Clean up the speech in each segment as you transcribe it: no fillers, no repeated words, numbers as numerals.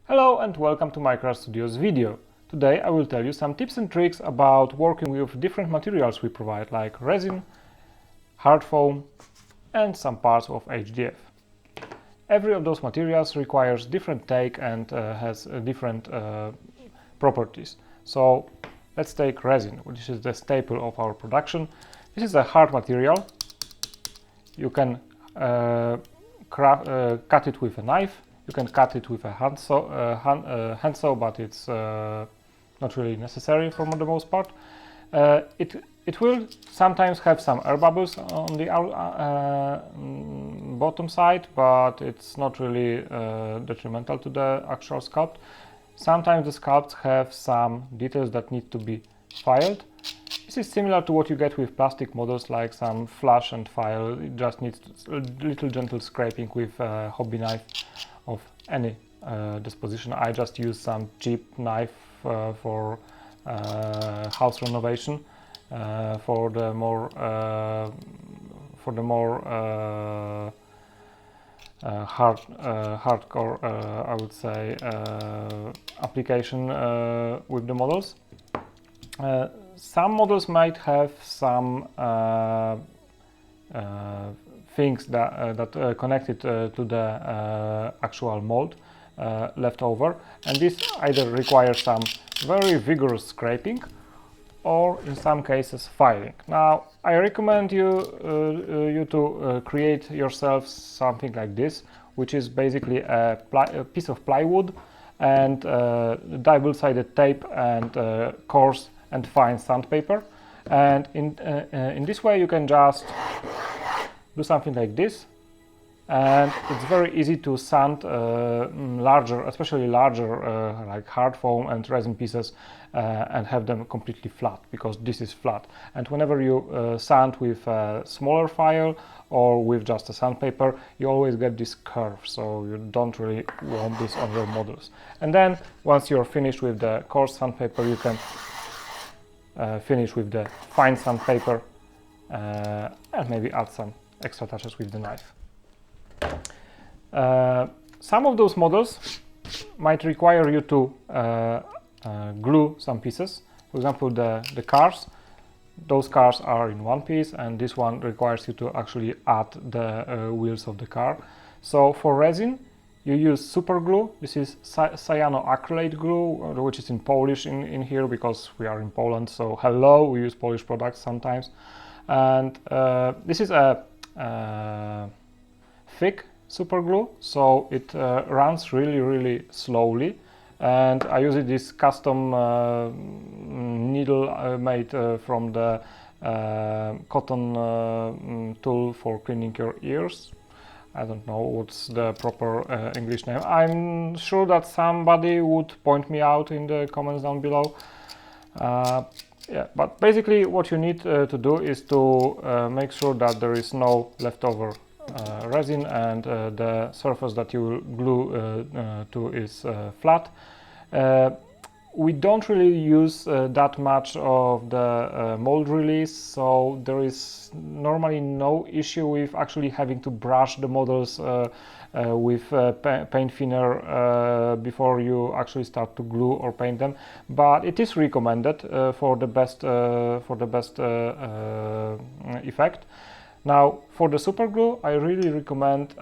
Hello and welcome to Minecraft Studio's video. Today I will tell you some tips and tricks about working with different materials we provide, like resin, hard foam and some parts of HDF. Every of those materials requires different take and has different properties. So let's take resin, which is the staple of our production. This is a hard material. You can cut it with a knife. You can cut it with a hand saw, but it's not really necessary for the most part. It will sometimes have some air bubbles on the bottom side, but it's not really detrimental to the actual sculpt. Sometimes the sculpts have some details that need to be filed. This is similar to what you get with plastic models, like some flash and file. It just needs a little gentle scraping with a hobby knife of any disposition. I just use some cheap knife for house renovation, for the more hardcore, I would say, application with the models. Some models might have some things that connected to the actual mold left over, and this either requires some very vigorous scraping or in some cases filing. Now I recommend you to create yourself something like this, which is basically a piece of plywood and double-sided tape and coarse and fine sandpaper, and in this way you can just do something like this, and it's very easy to sand larger, especially larger like hard foam and resin pieces, and have them completely flat, because this is flat. And whenever you sand with a smaller file or with just a sandpaper, you always get this curve, so you don't really want this on your models. And then once you're finished with the coarse sandpaper, you can finish with the fine sandpaper and maybe add some extra touches with the knife. Some of those models might require you to glue some pieces. For example, the cars. Those cars are in one piece, and this one requires you to actually add the wheels of the car. So for resin, you use super glue. This is cyanoacrylate glue, which is in Polish in here because we are in Poland. So hello, we use Polish products sometimes. And this is a thick super glue, so it runs really slowly. And I use this custom needle made from the cotton tool for cleaning your ears. I don't know what's the proper English name. I'm sure that somebody would point me out in the comments down below. Yeah, but basically what you need to do is to make sure that there is no leftover resin, and the surface that you will glue to is flat. We don't really use that much of the mold release, so there is normally no issue with actually having to brush the models with paint thinner before you actually start to glue or paint them. But it is recommended for the best effect. Now for the super glue, I really recommend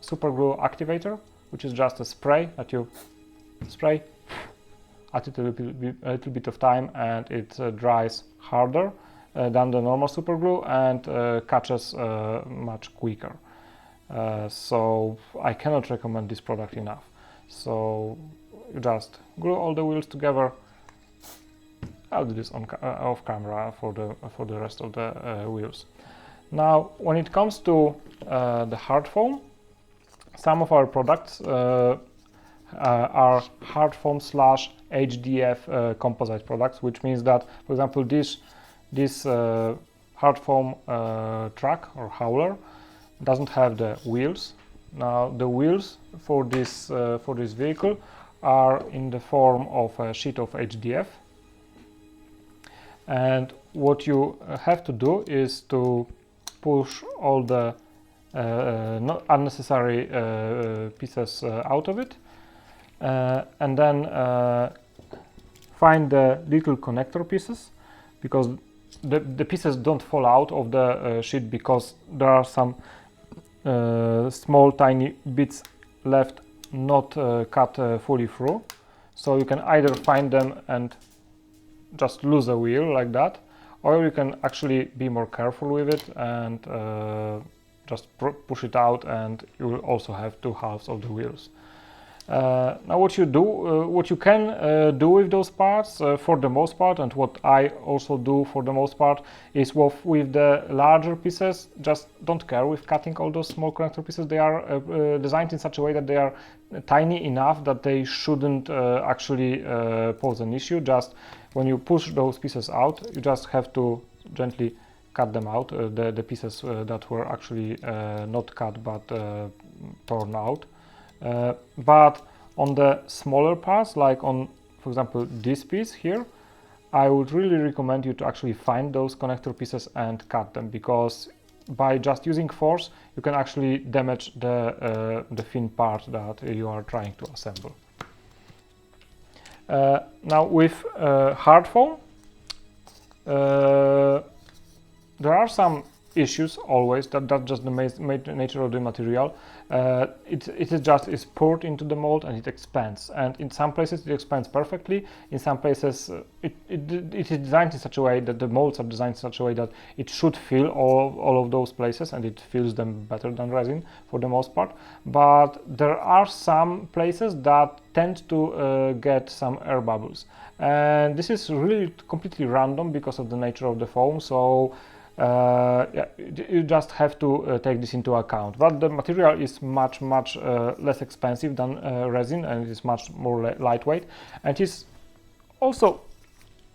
super glue activator, which is just a spray that you spray, add it a little bit of time, and it dries harder than the normal super glue and catches much quicker. So I cannot recommend this product enough. So you just glue all the wheels together. I'll do this off camera for the rest of the wheels. Now when it comes to the hard foam, some of our products are hard foam / HDF composite products, which means that, for example, this hard foam truck or hauler doesn't have the wheels. Now the wheels for this vehicle are in the form of a sheet of HDF, and what you have to do is to push all the not unnecessary pieces out of it. and then find the little connector pieces, because the pieces don't fall out of the sheet because there are some small tiny bits left not cut fully through. So you can either find them and just lose a wheel like that, or you can actually be more careful with it and just push it out, and you will also have two halves of the wheels. Now what you can do with those parts for the most part, and what I also do for the most part, is with the larger pieces, just don't care with cutting all those small connector pieces. They are designed in such a way that they are tiny enough that they shouldn't actually pose an issue. Just when you push those pieces out, you just have to gently cut them out, the pieces that were actually not cut but torn out. But on the smaller parts, like on, for example, this piece here, I would really recommend you to actually find those connector pieces and cut them, because by just using force you can actually damage the thin part that you are trying to assemble. Now with hard foam, there are some issues always. That's just the nature of the material. It is poured into the mold and it expands, and in some places it expands perfectly. In some places it is designed in such a way that the molds are designed in such a way that it should fill all of those places, and it fills them better than resin for the most part. But there are some places that tend to get some air bubbles, and this is really completely random because of the nature of the foam. So yeah, you just have to take this into account. But the material is much less expensive than resin, and it is much more lightweight, and is also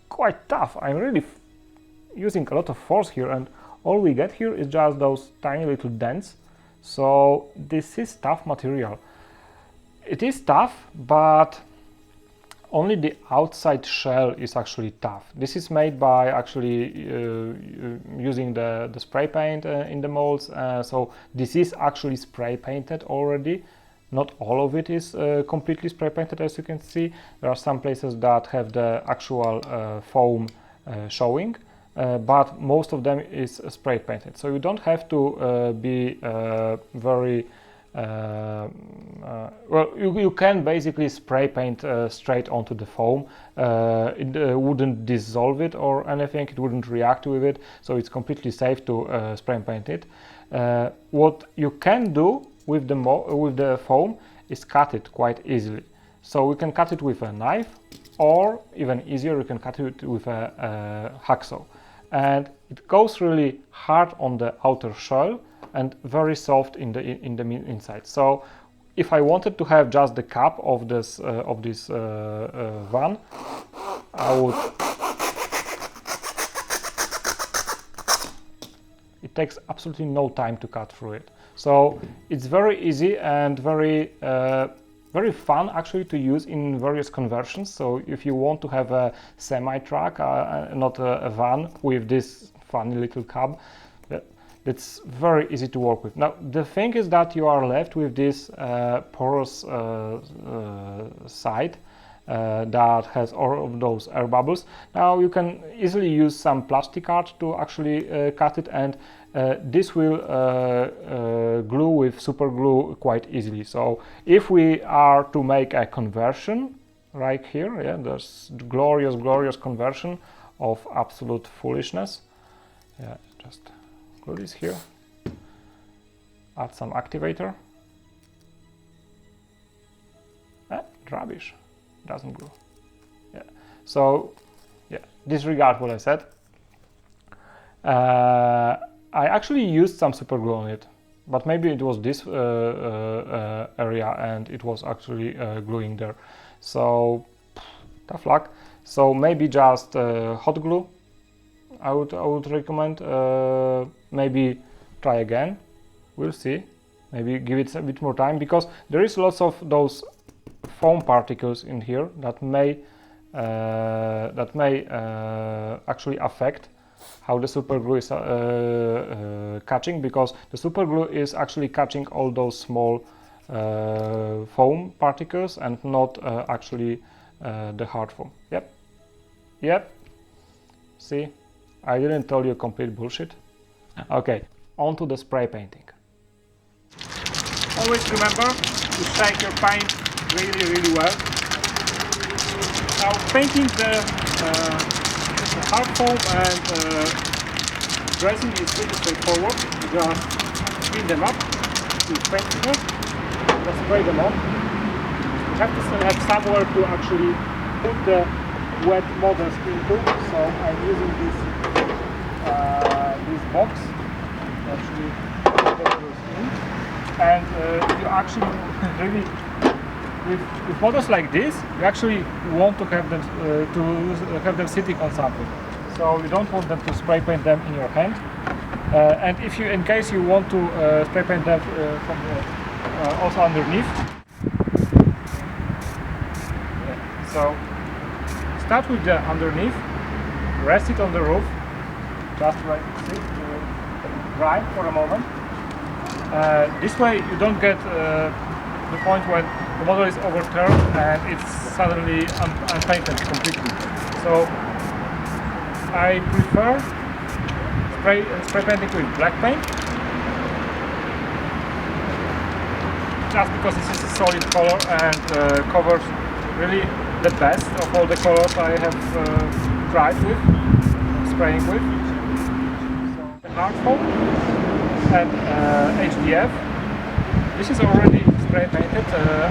quite tough. I'm really using a lot of force here, and all we get here is just those tiny little dents. So this is tough material. It is tough, but only the outside shell is actually tough. This is made by actually using the spray paint in the molds. So this is actually spray painted already. Not all of it is completely spray painted, as you can see. There are some places that have the actual foam showing, but most of them is spray painted. So you don't have to be very well, you can basically spray paint straight onto the foam. It wouldn't dissolve it or anything, it wouldn't react with it, so it's completely safe to spray paint it. What you can do with the foam is cut it quite easily. So we can cut it with a knife, or even easier, you can cut it with a hacksaw. And it goes really hard on the outer shell and very soft in the inside. So if I wanted to have just the cap of this van, I would. It takes absolutely no time to cut through it. So it's very easy and very fun actually to use in various conversions. So if you want to have a semi-truck, not a van with this funny little cab, it's very easy to work with. Now the thing is that you are left with this porous side that has all of those air bubbles. Now you can easily use some plastic art to actually cut it, and this will glue with super glue quite easily. So if we are to make a conversion right here, yeah, there's glorious conversion of absolute foolishness. Yeah, just glue this here, add some activator, rubbish, doesn't glue. Yeah, so yeah, disregard what I said. I actually used some super glue on it, but maybe it was this area and it was actually gluing there. So tough luck. So maybe just hot glue. I would recommend. Maybe try again. We'll see. Maybe give it a bit more time, because there is lots of those foam particles in here that may actually affect how the super glue is catching, because the super glue is actually catching all those small foam particles and not actually the hard foam. Yep. See, I didn't tell you complete bullshit. Okay, on to the spray painting. Always remember to shake your paint really well. Now, painting the hard foam and resin is pretty straightforward. You just clean them up with paint thinner, just spray them on. You have to still have somewhere to actually put the wet models into, so I'm using this box to actually put the models in. And you actually really, with models like this, you actually want to have them sitting on something. So you don't want them to spray paint them in your hand. And if you, in case you want to spray paint them from also underneath. Yeah. So start with the underneath, rest it on the roof, just like sit, dry for a moment. This way you don't get the point when the model is overturned and it's suddenly unpainted completely. So I prefer spray painting with black paint, just because this is a solid color and covers really the best of all the colors I have tried with, spraying with. So the hard foam and HDF. This is already spray painted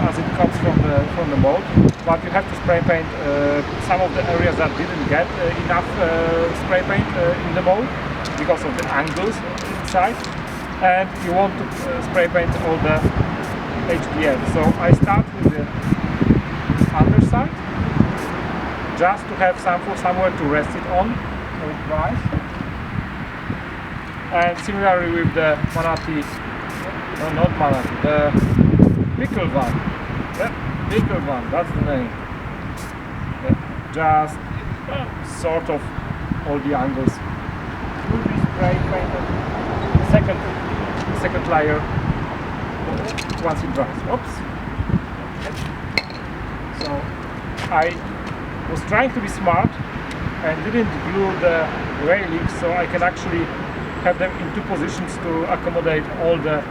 as it comes from the mold, but you have to spray paint some of the areas that didn't get enough spray paint in the mold because of the angles inside, and you want to spray paint all the HDF. So I start with the underside, just to have somewhere to rest it on so it dries. And similarly with the Manati, no, not Manati, the pickle one. Yeah, pickle one, that's the name. Yeah, just sort of all the angles will be spray painted. Second layer once it dries. Oops. So I was trying to be smart and didn't glue the railings, so I can actually have them in two positions to accommodate all the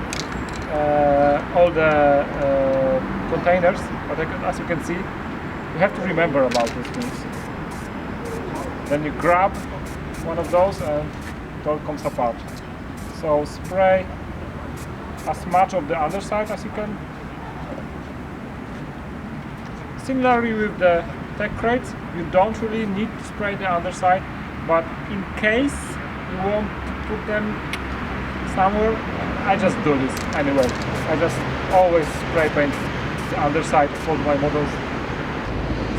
containers. But as you can see, you have to remember about these things. Then you grab one of those and it all comes apart. So spray as much of the underside as you can. Similarly with the tech crates, you don't really need to spray the underside, but in case you want to put them somewhere, I just do this anyway. I just always spray paint the underside of all my models.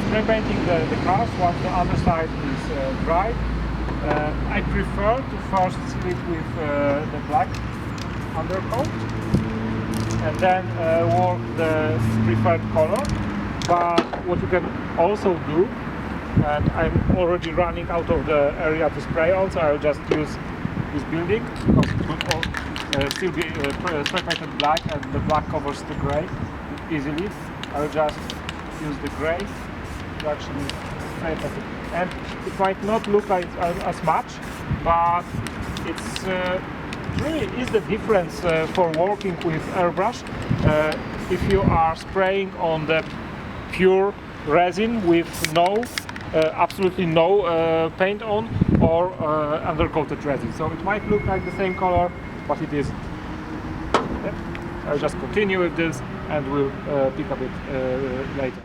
Spray painting the cars once the underside is dry. I prefer to first seal it with the black undercoat and then work the preferred color. But what you can also do, and I'm already running out of the area to spray on, so I'll just use this building because it will still be spray painted black and the black covers the grey easily. I'll just use the grey to actually spray paint it. And it might not look like as much, but it's really is the difference for working with airbrush. If you are spraying on the pure resin with absolutely no paint on, or undercoated resin. So it might look like the same color, but it is. Yep. I'll just continue with this and we'll pick up it later.